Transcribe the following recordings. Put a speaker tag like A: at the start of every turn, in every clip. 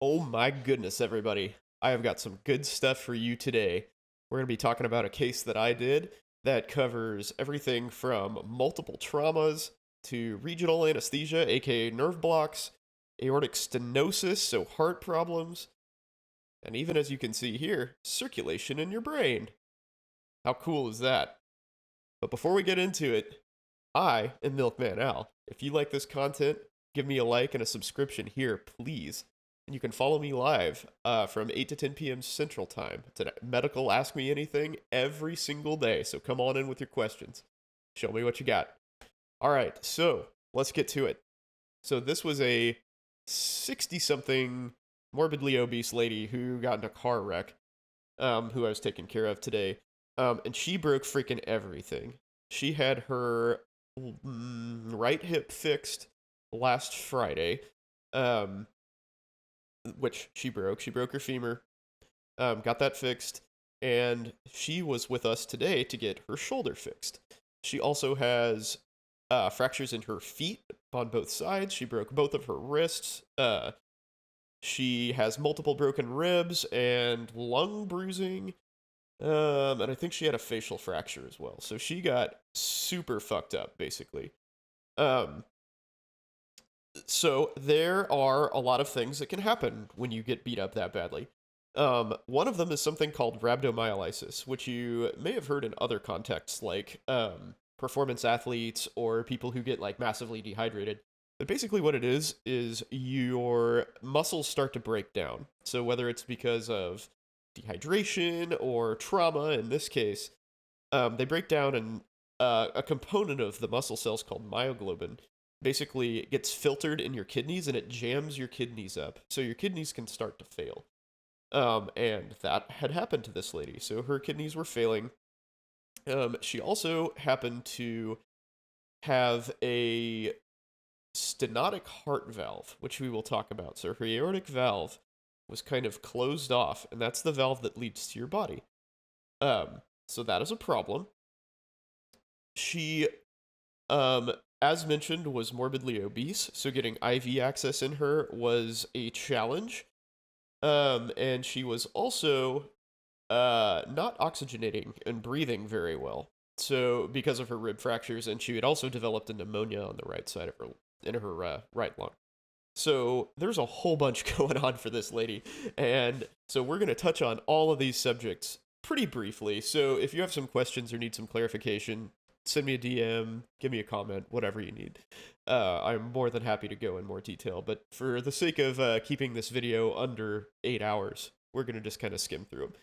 A: Oh my goodness, everybody. I have got some good stuff for you today. We're going to be talking about a case that I did that covers everything from multiple traumas to regional anesthesia, aka nerve blocks, aortic stenosis, so heart problems, and even as you can see here, circulation in your brain. How cool is that? But before we get into it, I am MilkmanAl. If you like this content, give me a like and a subscription here, please. And you can follow me live from 8 to 10 p.m. Central Time. It's a medical Ask Me Anything every single day, so come on in with your questions. Show me what you got. All right, so let's get to it. So this was a 60-something morbidly obese lady who got in a car wreck, who I was taking care of today. And she broke freaking everything. She had her right hip fixed last Friday, which she broke. She broke her femur, got that fixed, and she was with us today to get her shoulder fixed. She also has fractures in her feet on both sides. She broke both of her wrists. She has multiple broken ribs and lung bruising. And I think she had a facial fracture as well. So she got super fucked up, basically. Um, so there are a lot of things that can happen when you get beat up that badly. One of them is something called rhabdomyolysis, which you may have heard in other contexts, like performance athletes or people who get like massively dehydrated. But basically, what it is your muscles start to break down. So whether it's because of dehydration or trauma, in this case, they break down, and a component of the muscle cells called myoglobin basically gets filtered in your kidneys, and it jams your kidneys up, so your kidneys can start to fail. And that had happened to this lady, so her kidneys were failing. She also happened to have a stenotic heart valve, which we will talk about. So her aortic valve was kind of closed off, and that's the valve that leads to your body. So that is a problem. She, as mentioned, was morbidly obese, so getting IV access in her was a challenge. And she was also not oxygenating and breathing very well. So because of her rib fractures, and she had also developed a pneumonia on the right side of her, in her right lung. So there's a whole bunch going on for this lady. And so we're going to touch on all of these subjects pretty briefly. So if you have some questions or need some clarification, send me a DM, give me a comment, whatever you need. I'm more than happy to go in more detail. But for the sake of keeping this video under 8 hours, we're going to just kind of skim through them.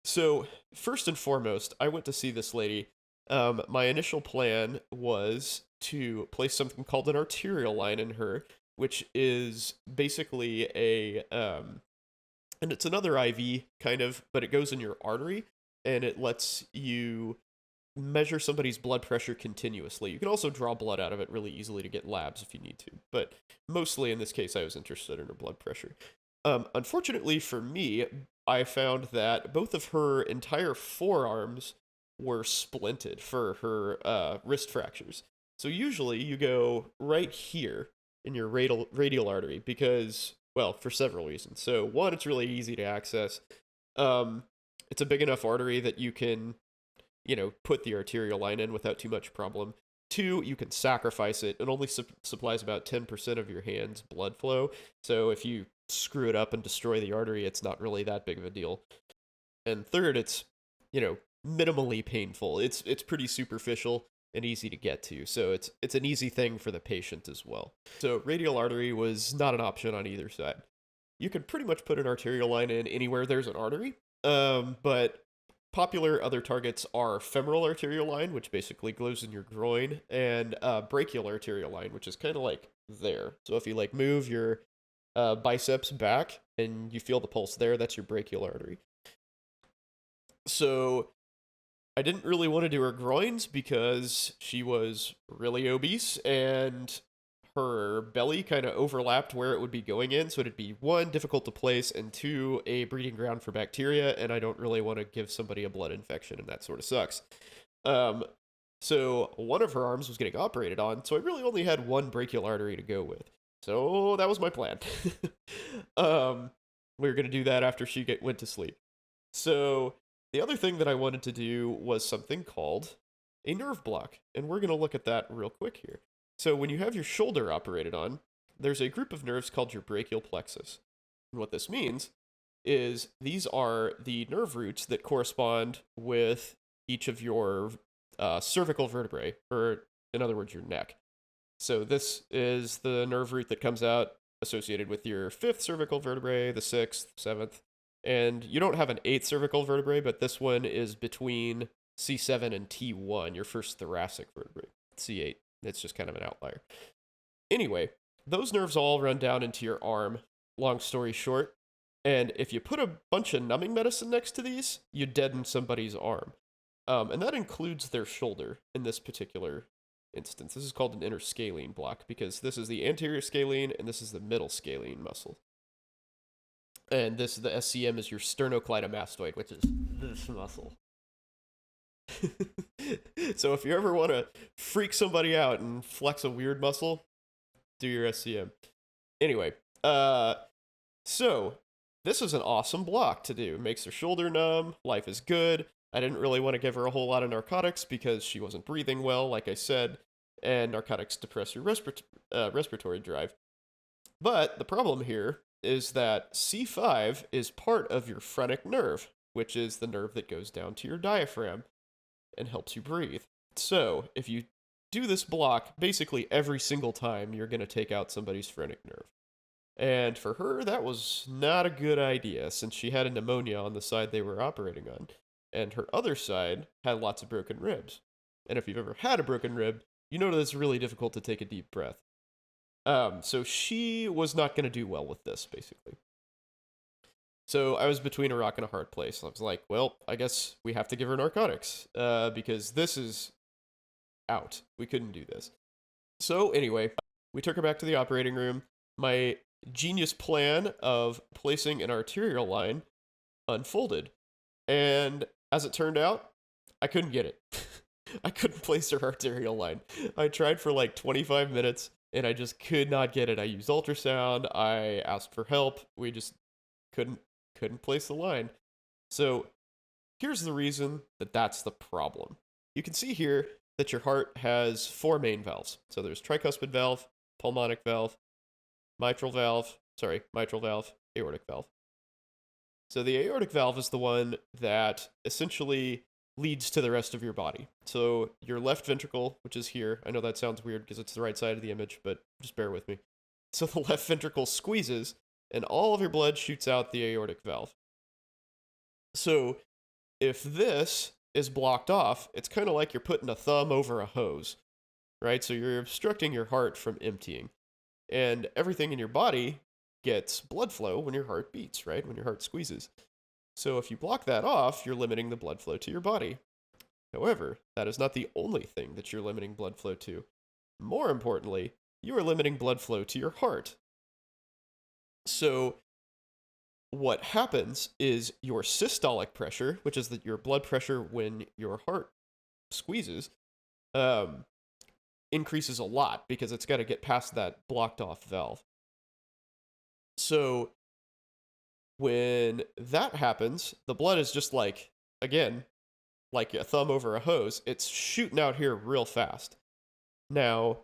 A: So first and foremost, I went to see this lady. My initial plan was to place something called an arterial line in her, which is basically and it's another IV kind of, but it goes in your artery, and it lets you measure somebody's blood pressure continuously. You can also draw blood out of it really easily to get labs if you need to, but mostly in this case, I was interested in her blood pressure. Unfortunately for me, I found that both of her entire forearms were splinted for her wrist fractures. So usually you go right here in your radial artery because, well, for several reasons. So one, it's really easy to access. It's a big enough artery that you can, put the arterial line in without too much problem. Two, you can sacrifice it. It only supplies about 10% of your hand's blood flow. So if you screw it up and destroy the artery, it's not really that big of a deal. And third, it's, minimally painful. It's pretty superficial and easy to get to. So it's an easy thing for the patient as well. So radial artery was not an option on either side. You can pretty much put an arterial line in anywhere there's an artery. But popular other targets are femoral arterial line, which basically goes in your groin, and brachial arterial line, which is kind of like there. So if you like move your biceps back and you feel the pulse there, that's your brachial artery. So I didn't really want to do her groins because she was really obese and her belly kind of overlapped where it would be going in. So it'd be one, difficult to place, and two, a breeding ground for bacteria. And I don't really want to give somebody a blood infection, and that sort of sucks. So one of her arms was getting operated on. So I really only had one brachial artery to go with. So that was my plan. um, we were going to do that after she went to sleep. So the other thing that I wanted to do was something called a nerve block. And we're going to look at that real quick here. So when you have your shoulder operated on, there's a group of nerves called your brachial plexus. And what this means is these are the nerve roots that correspond with each of your cervical vertebrae, or in other words, your neck. So this is the nerve root that comes out associated with your fifth cervical vertebrae, the sixth, seventh, and you don't have an eighth cervical vertebrae, but this one is between C7 and T1, your first thoracic vertebrae, C8. It's just kind of an outlier. Anyway, those nerves all run down into your arm, long story short, and if you put a bunch of numbing medicine next to these, you deaden somebody's arm. And that includes their shoulder in this particular instance. This is called an interscalene block because this is the anterior scalene and this is the middle scalene muscle. And the SCM is your sternocleidomastoid, which is this muscle. So if you ever want to freak somebody out and flex a weird muscle, do your SCM. Anyway, so this is an awesome block to do. Makes her shoulder numb. Life is good. I didn't really want to give her a whole lot of narcotics because she wasn't breathing well, like I said, and narcotics depress your respiratory drive. But the problem here is that C5 is part of your phrenic nerve, which is the nerve that goes down to your diaphragm and helps you breathe. So if you do this block, basically every single time you're going to take out somebody's phrenic nerve. And for her, that was not a good idea since she had a pneumonia on the side they were operating on. And her other side had lots of broken ribs. And if you've ever had a broken rib, you know that it's really difficult to take a deep breath. So she was not going to do well with this, basically. So I was between a rock and a hard place. I was like, well, I guess we have to give her narcotics, because this is out. We couldn't do this. So anyway, we took her back to the operating room. My genius plan of placing an arterial line unfolded. And as it turned out, I couldn't get it. I couldn't place her arterial line. I tried for like 25 minutes, and I just could not get it. I used ultrasound. I asked for help. We just couldn't place the line. So here's the reason that that's the problem. You can see here that your heart has four main valves. So there's tricuspid valve, pulmonic valve, mitral valve, aortic valve. So the aortic valve is the one that essentially leads to the rest of your body. So your left ventricle, which is here, I know that sounds weird because it's the right side of the image, but just bear with me. So the left ventricle squeezes, and all of your blood shoots out the aortic valve. So if this is blocked off, it's kind of like you're putting a thumb over a hose, right? So you're obstructing your heart from emptying. And everything in your body gets blood flow when your heart beats, right? When your heart squeezes. So if you block that off, you're limiting the blood flow to your body. However, that is not the only thing that you're limiting blood flow to. More importantly, you are limiting blood flow to your heart. So what happens is your systolic pressure, which is your blood pressure when your heart squeezes, increases a lot because it's got to get past that blocked off valve. So when that happens, the blood is just like, again, like a thumb over a hose. It's shooting out here real fast. Now,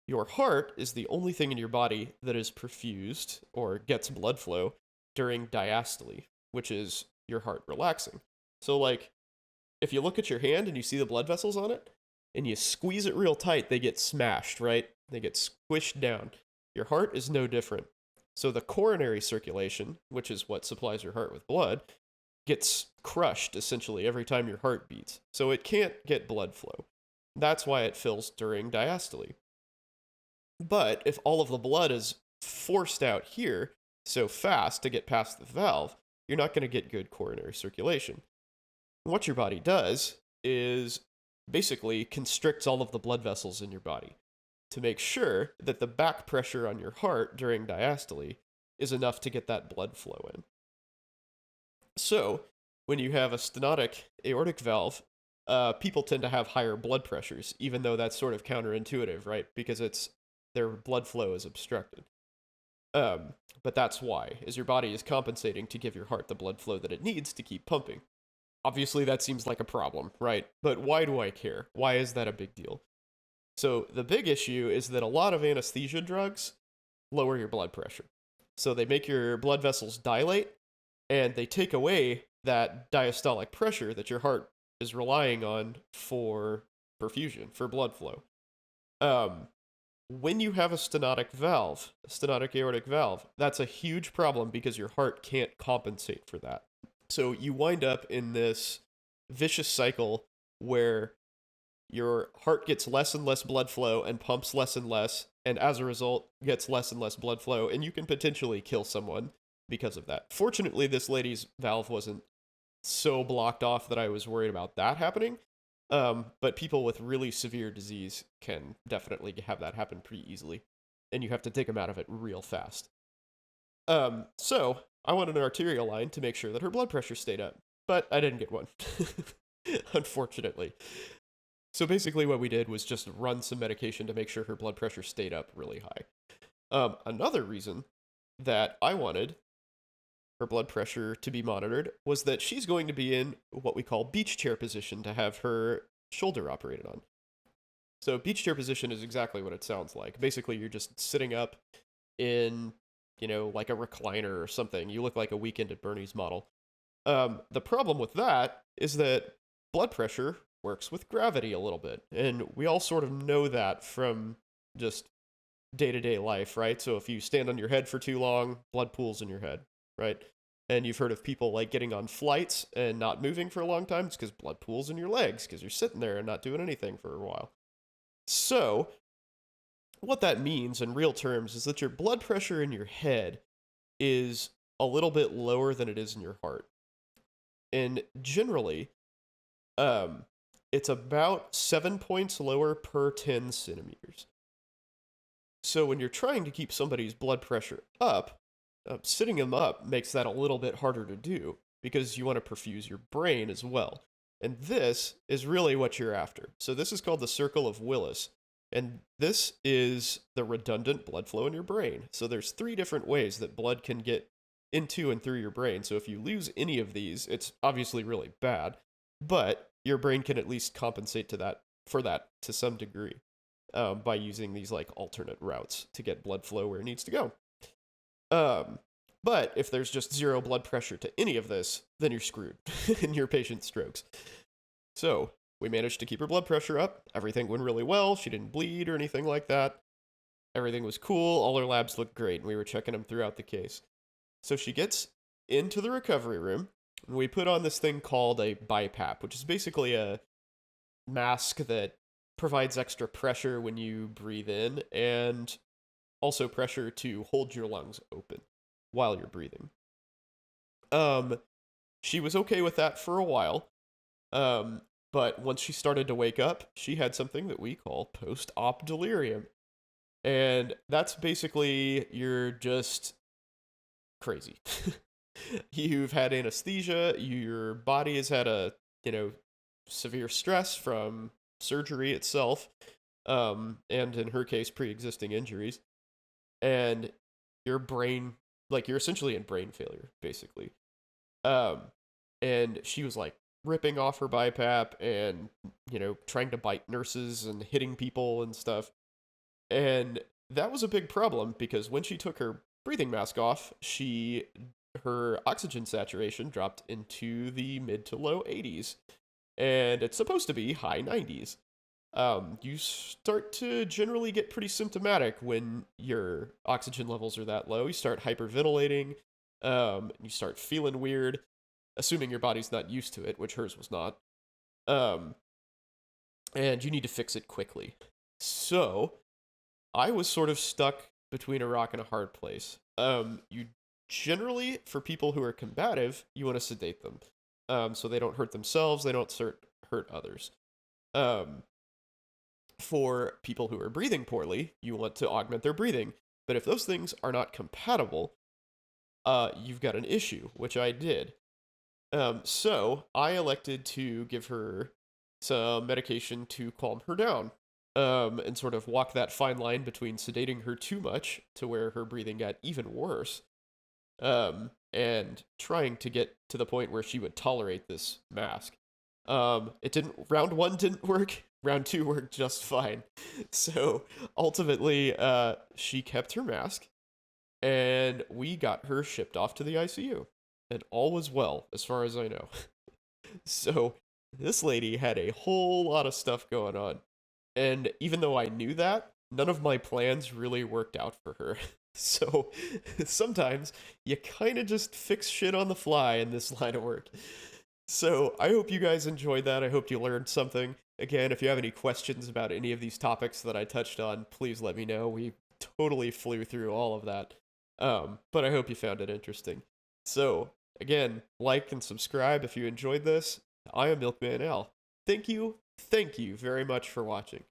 A: your heart is the only thing in your body that is perfused or gets blood flow during diastole, which is your heart relaxing. So like, if you look at your hand and you see the blood vessels on it, and you squeeze it real tight, they get smashed, right? They get squished down. Your heart is no different. So the coronary circulation, which is what supplies your heart with blood, gets crushed essentially every time your heart beats. So it can't get blood flow. That's why it fills during diastole. But if all of the blood is forced out here so fast to get past the valve, you're not going to get good coronary circulation. What your body does is basically constricts all of the blood vessels in your body to make sure that the back pressure on your heart during diastole is enough to get that blood flow in. So, when you have a stenotic aortic valve, people tend to have higher blood pressures, even though that's sort of counterintuitive, right? Because it's their blood flow is obstructed. But that's why, is your body is compensating to give your heart the blood flow that it needs to keep pumping. Obviously, that seems like a problem, right? But why do I care? Why is that a big deal? So the big issue is that a lot of anesthesia drugs lower your blood pressure. So they make your blood vessels dilate, and they take away that diastolic pressure that your heart is relying on for perfusion, for blood flow. When you have a stenotic valve, a stenotic aortic valve, that's a huge problem because your heart can't compensate for that. So you wind up in this vicious cycle where your heart gets less and less blood flow and pumps less and less, and as a result gets less and less blood flow, and you can potentially kill someone because of that. Fortunately, this lady's valve wasn't so blocked off that I was worried about that happening. But people with really severe disease can definitely have that happen pretty easily, and you have to take them out of it real fast. So I wanted an arterial line to make sure that her blood pressure stayed up, but I didn't get one, unfortunately. So basically what we did was just run some medication to make sure her blood pressure stayed up really high. Another reason that I wanted her blood pressure to be monitored was that she's going to be in what we call beach chair position to have her shoulder operated on. So beach chair position is exactly what it sounds like. Basically, you're just sitting up in, like a recliner or something. You look like a Weekend at Bernie's model. The problem with that is that blood pressure works with gravity a little bit. And we all sort of know that from just day-to-day life, right? So if you stand on your head for too long, blood pools in your head, right? And you've heard of people like getting on flights and not moving for a long time. It's because blood pools in your legs because you're sitting there and not doing anything for a while. So what that means in real terms is that your blood pressure in your head is a little bit lower than it is in your heart. And generally, it's about 7 points lower per 10 centimeters. So when you're trying to keep somebody's blood pressure up, sitting them up makes that a little bit harder to do because you want to perfuse your brain as well. And this is really what you're after. So this is called the circle of Willis. And this is the redundant blood flow in your brain. So there's 3 different ways that blood can get into and through your brain. So if you lose any of these, it's obviously really bad, but your brain can at least compensate for that to some degree by using these like alternate routes to get blood flow where it needs to go. But if there's just zero blood pressure to any of this, then you're screwed and your patient strokes. So we managed to keep her blood pressure up. Everything went really well. She didn't bleed or anything like that. Everything was cool. All her labs looked great, and we were checking them throughout the case. So she gets into the recovery room, and we put on this thing called a BiPAP, which is basically a mask that provides extra pressure when you breathe in, and also pressure to hold your lungs open while you're breathing. She was okay with that for a while, but once she started to wake up, she had something that we call post-op delirium. And that's basically you're just crazy. You've had anesthesia, your body has had a, severe stress from surgery itself, and in her case, pre-existing injuries. And your brain, like, you're essentially in brain failure, basically. And she was, like, ripping off her BiPAP and, trying to bite nurses and hitting people and stuff. And that was a big problem because when she took her breathing mask off, her oxygen saturation dropped into the mid to low 80s. And it's supposed to be high 90s. You start to generally get pretty symptomatic when your oxygen levels are that low. You start hyperventilating, you start feeling weird, assuming your body's not used to it, which hers was not. And you need to fix it quickly. So, I was sort of stuck between a rock and a hard place. You generally, for people who are combative, you want to sedate them. So they don't hurt themselves, they don't hurt others. For people who are breathing poorly, you want to augment their breathing. But if those things are not compatible, you've got an issue, which I did. So I elected to give her some medication to calm her down. and sort of walk that fine line between sedating her too much to where her breathing got even worse, and trying to get to the point where she would tolerate this mask. It didn't. Round one didn't work. Round two worked just fine. So ultimately, she kept her mask, and we got her shipped off to the ICU, and all was well as far as I know. So this lady had a whole lot of stuff going on, and even though I knew that, none of my plans really worked out for her. So sometimes you kind of just fix shit on the fly in this line of work. So I hope you guys enjoyed that. I hope you learned something. Again, if you have any questions about any of these topics that I touched on, please let me know. We totally flew through all of that. But I hope you found it interesting. So, again, like and subscribe if you enjoyed this. I am MilkmanAl. Thank you very much for watching.